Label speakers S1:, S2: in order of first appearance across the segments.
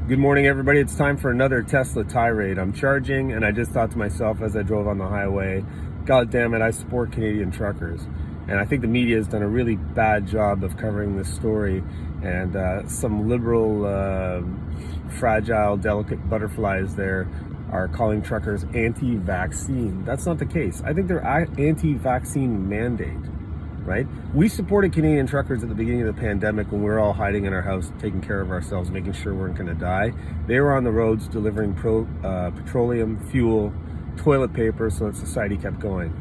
S1: Good morning, everybody. It's time for another Tesla tirade. I'm charging, and I just thought to myself as I drove on the highway, God damn it, I support Canadian truckers. And I think the media has done a really bad job of covering this story. And some liberal, fragile, delicate butterflies there are calling truckers anti-vaccine. That's not the case. I think they're anti-vaccine mandate. Right? We supported Canadian truckers at the beginning of the pandemic when we were all hiding in our house, taking care of ourselves, making sure we weren't going to die. They were on the roads delivering petroleum, fuel, toilet paper, so that society kept going.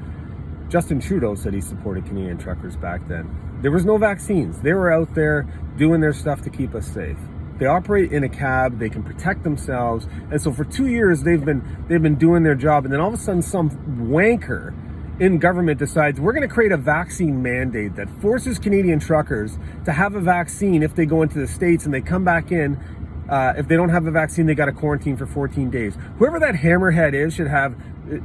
S1: Justin Trudeau said he supported Canadian truckers back then. There was no vaccines. They were out there doing their stuff to keep us safe. They operate in a cab, they can protect themselves, and so for 2 years they've been doing their job, and then all of a sudden some wanker in government decides we're going to create a vaccine mandate that forces Canadian truckers to have a vaccine if they go into the States and they come back in. If they don't have a vaccine, they got to quarantine for 14 days. Whoever that hammerhead is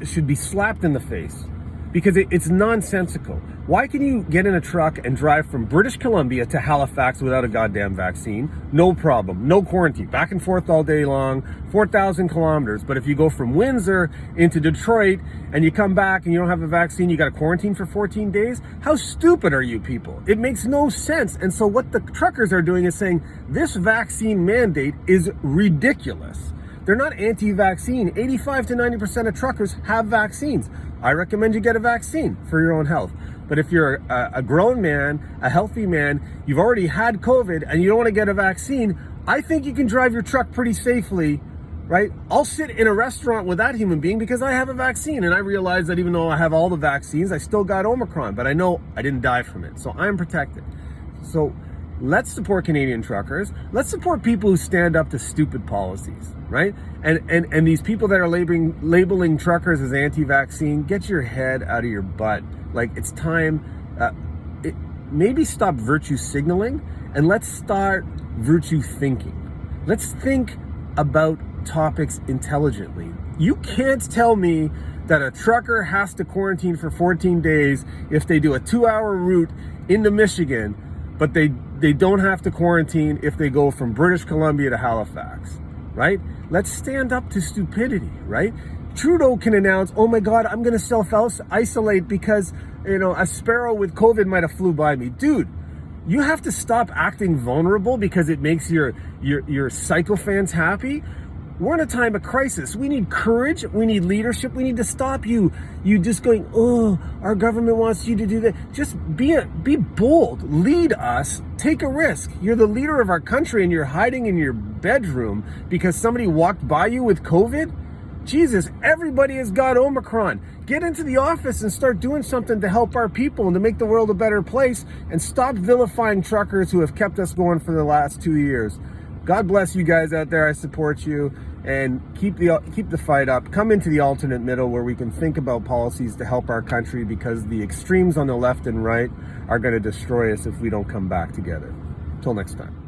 S1: should be slapped in the face, because it's nonsensical. Why can you get in a truck and drive from British Columbia to Halifax without a goddamn vaccine? No problem, no quarantine, back and forth all day long, 4,000 kilometers. But if you go from Windsor into Detroit and you come back and you don't have a vaccine, you got to quarantine for 14 days? How stupid are you people? It makes no sense. And so what the truckers are doing is saying this vaccine mandate is ridiculous. They're not anti-vaccine. 85 to 90% of truckers have vaccines. I recommend you get a vaccine for your own health. But if you're a grown man, a healthy man, you've already had COVID and you don't want to get a vaccine, I think you can drive your truck pretty safely, right? I'll sit in a restaurant with that human being because I have a vaccine, and I realize that even though I have all the vaccines, I still got Omicron, but I know I didn't die from it. So I'm protected. So let's support Canadian truckers. Let's support people who stand up to stupid policies, right? And these people that are labeling truckers as anti-vaccine, get your head out of your butt. Like, it's time. Maybe stop virtue signaling and let's start virtue thinking. Let's think about topics intelligently. You can't tell me that a trucker has to quarantine for 14 days if they do a 2-hour route into Michigan, but they don't have to quarantine if they go from British Columbia to Halifax, right? Let's stand up to stupidity, right? Trudeau can announce, oh my God, I'm going to self-isolate because, a sparrow with COVID might have flew by me. Dude, you have to stop acting vulnerable because it makes your sycophants happy. We're in a time of crisis. We need courage. We need leadership. We need to stop you just going, oh, our government wants you to do that. Just be bold. Lead us. Take a risk. You're the leader of our country and you're hiding in your bedroom because somebody walked by you with COVID? Jesus, everybody has got Omicron. Get into the office and start doing something to help our people and to make the world a better place, and stop vilifying truckers who have kept us going for the last 2 years. God bless you guys out there. I support you, and keep the fight up. Come into the alternate middle where we can think about policies to help our country, because the extremes on the left and right are going to destroy us if we don't come back together. Till next time.